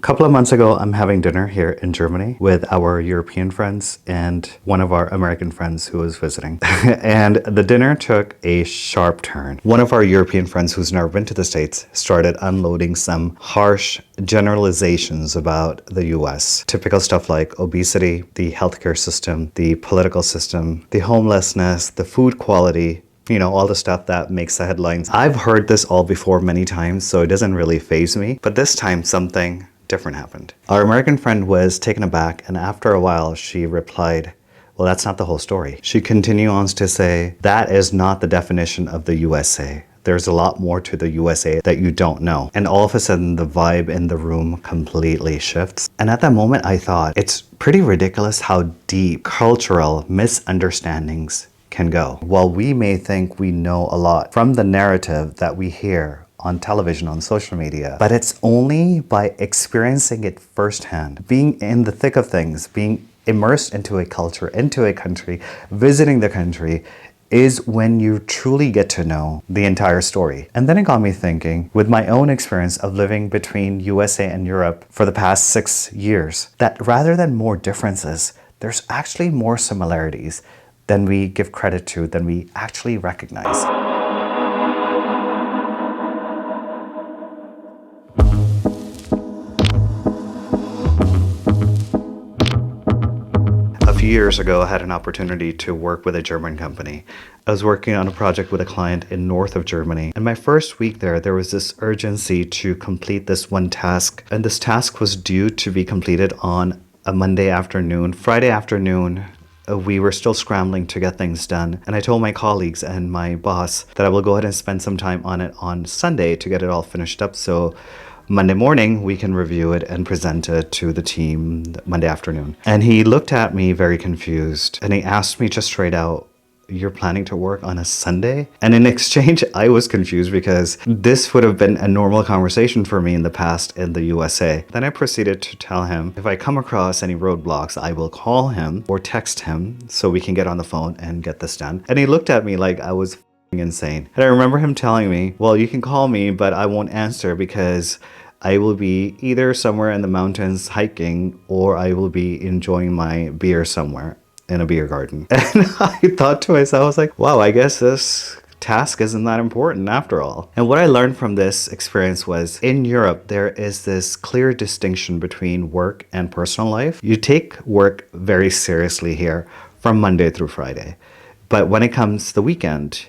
couple of months ago, I'm having dinner here in Germany with our European friends and one of our American friends who was visiting. And the dinner took a sharp turn. One of our European friends who's never been to the States started unloading some harsh generalizations about the US. Typical stuff like obesity, the healthcare system, the political system, the homelessness, the food quality, all the stuff that makes the headlines. I've heard this all before many times, so it doesn't really faze me. But this time, something different happened. Our American friend was taken aback, and after a while, she replied, well, that's not the whole story. She continued on to say, that is not the definition of the USA. There's a lot more to the USA that you don't know. And all of a sudden, the vibe in the room completely shifts. And at that moment, I thought, it's pretty ridiculous how deep cultural misunderstandings can go. While we may think we know a lot from the narrative that we hear on television, on social media, but it's only by experiencing it firsthand, being in the thick of things, being immersed into a culture, into a country, visiting the country, is when you truly get to know the entire story. And then it got me thinking, with my own experience of living between USA and Europe for the past 6 years, that rather than more differences, there's actually more similarities than we give credit to, than we actually recognize. A few years ago, I had an opportunity to work with a German company. I was working on a project with a client in north of Germany. And my first week there was this urgency to complete this one task. And this task was due to be completed on a Monday afternoon. Friday afternoon, we were still scrambling to get things done. And I told my colleagues and my boss that I will go ahead and spend some time on it on Sunday to get it all finished up. So Monday morning, we can review it and present it to the team Monday afternoon. And he looked at me very confused and he asked me just straight out, you're planning to work on a Sunday? And in exchange, I was confused because this would have been a normal conversation for me in the past in the USA. Then I proceeded to tell him, if I come across any roadblocks, I will call him or text him so we can get on the phone and get this done. And he looked at me like I was insane. And I remember him telling me, well, you can call me, but I won't answer because I will be either somewhere in the mountains hiking or I will be enjoying my beer somewhere in a beer garden. And I thought to myself, I was like, wow, I guess this task isn't that important after all. And what I learned from this experience was in Europe, there is this clear distinction between work and personal life. You take work very seriously here from Monday through Friday. But when it comes to the weekend,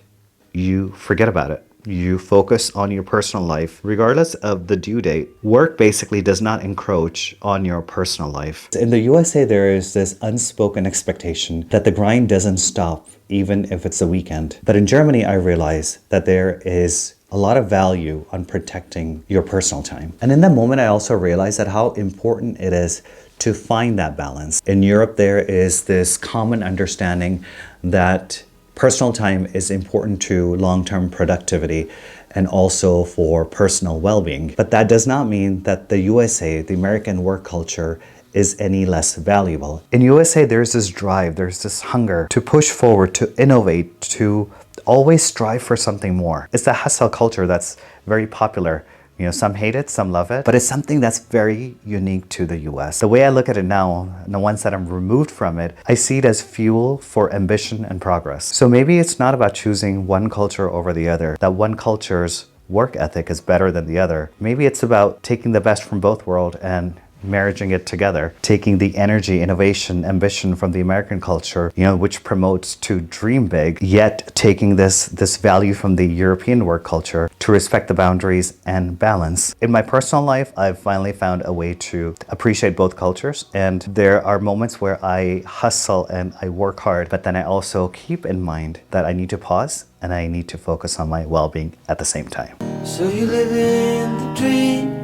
you forget about it. You focus on your personal life, regardless of the due date. Work basically does not encroach on your personal life. In the USA, there is this unspoken expectation that the grind doesn't stop, even if it's a weekend. But in Germany, I realized that there is a lot of value on protecting your personal time. And in that moment, I also realized that how important it is to find that balance. In Europe, there is this common understanding that personal time is important to long-term productivity and also for personal well-being. But that does not mean that the USA, the American work culture, is any less valuable. In USA, there's this drive, there's this hunger to push forward, to innovate, to always strive for something more. It's the hustle culture that's very popular. Some hate it, some love it, but it's something that's very unique to the US. The way I look at it now, and the ones that I'm removed from it, I see it as fuel for ambition and progress. So maybe it's not about choosing one culture over the other, that one culture's work ethic is better than the other. Maybe it's about taking the best from both worlds and marrying it together, taking the energy, innovation, ambition from the American culture, which promotes to dream big, yet taking this value from the European work culture to respect the boundaries and balance. In my personal life, I've finally found a way to appreciate both cultures. And there are moments where I hustle and I work hard, but then I also keep in mind that I need to pause and I need to focus on my well-being at the same time. So you live in the dream.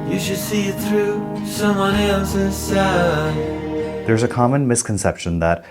You should see it through someone else's side. There's a common misconception that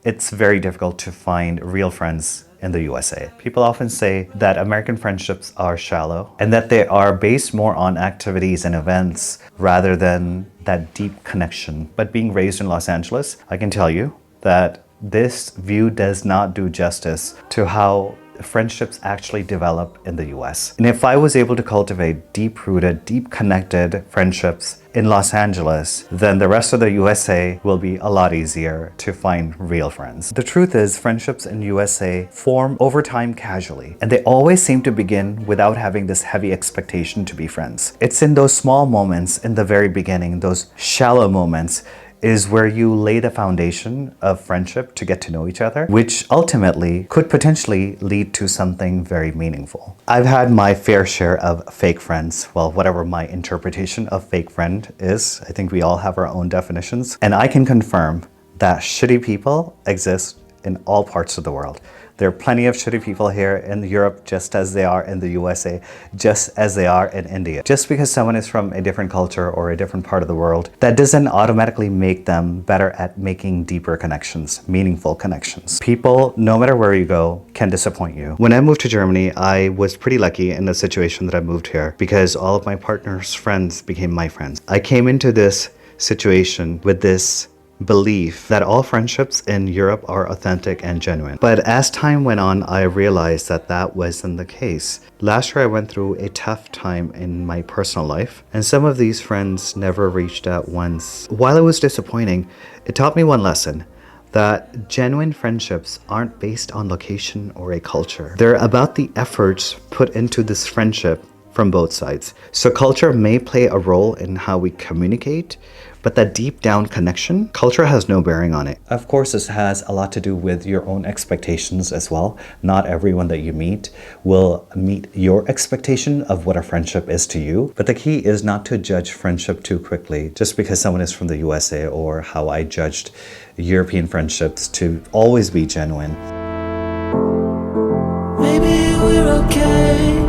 it's very difficult to find real friends in the USA. People often say that American friendships are shallow and that they are based more on activities and events rather than that deep connection. But being raised in Los Angeles, I can tell you that this view does not do justice to how friendships actually develop in the US. And if I was able to cultivate deep-rooted, deep-connected friendships in Los Angeles, then the rest of the USA will be a lot easier to find real friends. The truth is, friendships in USA form over time casually, and they always seem to begin without having this heavy expectation to be friends. It's in those small moments in the very beginning, those shallow moments, is where you lay the foundation of friendship to get to know each other, which ultimately could potentially lead to something very meaningful. I've had my fair share of fake friends. Well, whatever my interpretation of fake friend is, I think we all have our own definitions. And I can confirm that shitty people exist in all parts of the world. There are plenty of shitty people here in Europe, just as they are in the USA, just as they are in India. Just because someone is from a different culture or a different part of the world, that doesn't automatically make them better at making deeper connections, meaningful connections. People, no matter where you go, can disappoint you. When I moved to Germany, I was pretty lucky in the situation that I moved here because all of my partner's friends became my friends. I came into this situation with this belief that all friendships in Europe are authentic and genuine. But as time went on, I realized that that wasn't the case. Last year, I went through a tough time in my personal life, and some of these friends never reached out once. While it was disappointing, it taught me one lesson: that genuine friendships aren't based on location or a culture. They're about the efforts put into this friendship from both sides. So culture may play a role in how we communicate, but that deep down connection, culture has no bearing on it. Of course, this has a lot to do with your own expectations as well. Not everyone that you meet will meet your expectation of what a friendship is to you. But the key is not to judge friendship too quickly, just because someone is from the USA, or how I judged European friendships to always be genuine. Maybe we're okay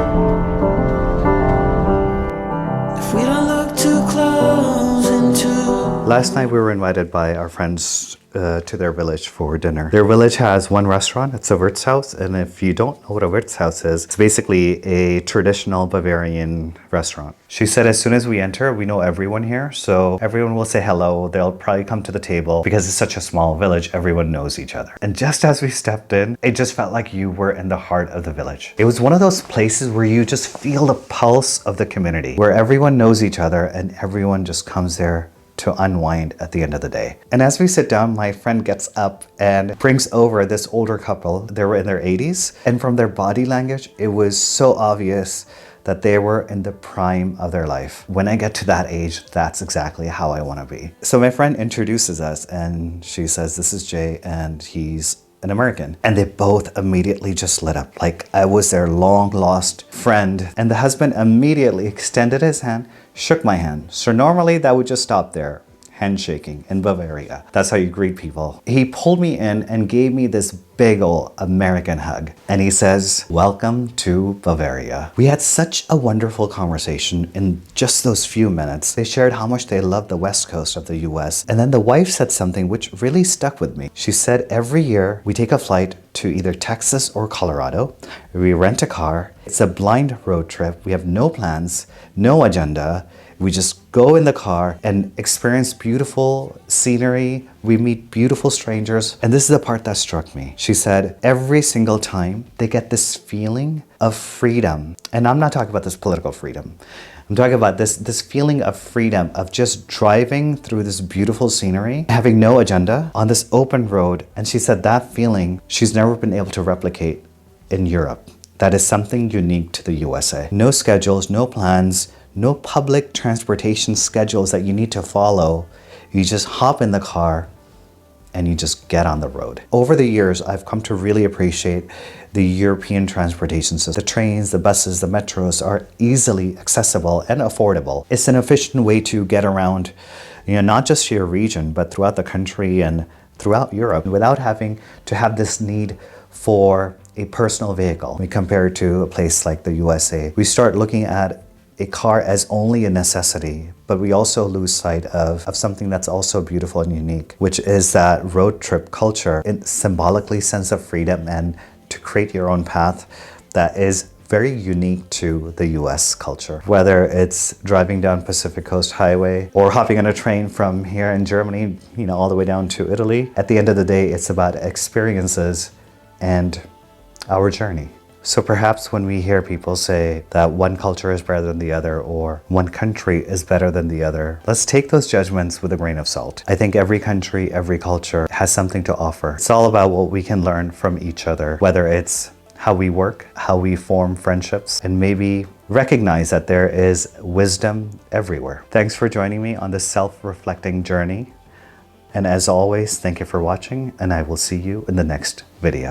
if we don't look too close into. Last night we were invited by our friends to their village for dinner. Their village has one restaurant. It's a Wirtshaus, and if you don't know what a Wirtshaus is, it's basically a traditional Bavarian restaurant. She said as soon as we enter, we know everyone here, so everyone will say hello. They'll probably come to the table. Because it's such a small village, everyone knows each other. And just as we stepped in, it just felt like you were in the heart of the village. It was one of those places where you just feel the pulse of the community, where everyone knows each other and everyone just comes there to unwind at the end of the day. And as we sit down, my friend gets up and brings over this older couple. They were in their 80s, and from their body language, it was so obvious that they were in the prime of their life. When I get to that age, that's exactly how I want to be. So my friend introduces us, and she says, "This is Jay, and he's an American." And they both immediately just lit up, like I was their long lost friend. And the husband immediately extended his hand, shook my hand. So normally that would just stop there. Handshaking in Bavaria. That's how you greet people. He pulled me in and gave me this big ol' American hug. And he says, "Welcome to Bavaria." We had such a wonderful conversation in just those few minutes. They shared how much they love the West Coast of the US. And then the wife said something which really stuck with me. She said, every year we take a flight to either Texas or Colorado. We rent a car. It's a blind road trip. We have no plans, no agenda. We just go in the car and experience beautiful scenery. We meet beautiful strangers. And this is the part that struck me. She said, every single time they get this feeling of freedom. And I'm not talking about this political freedom. I'm talking about this feeling of freedom, of just driving through this beautiful scenery, having no agenda on this open road. And she said that feeling she's never been able to replicate in Europe. That is something unique to the USA. No schedules, no plans, no public transportation schedules that you need to follow. You just hop in the car and you just get on the road. Over the years, I've come to really appreciate the European transportation system. The trains, the buses, the metros are easily accessible and affordable. It's an efficient way to get around, not just your region, but throughout the country and throughout Europe without having to have this need for a personal vehicle. We compare it to a place like the USA. We start looking at a car as only a necessity, but we also lose sight of something that's also beautiful and unique, which is that road trip culture. It symbolically sense of freedom and to create your own path that is very unique to the US culture. Whether it's driving down Pacific Coast Highway or hopping on a train from here in Germany, all the way down to Italy. At the end of the day, it's about experiences and our journey. So perhaps when we hear people say that one culture is better than the other or one country is better than the other, let's take those judgments with a grain of salt. I think every country, every culture has something to offer. It's all about what we can learn from each other, whether it's how we work, how we form friendships, and maybe recognize that there is wisdom everywhere. Thanks for joining me on this self-reflecting journey. And as always, thank you for watching, and I will see you in the next video.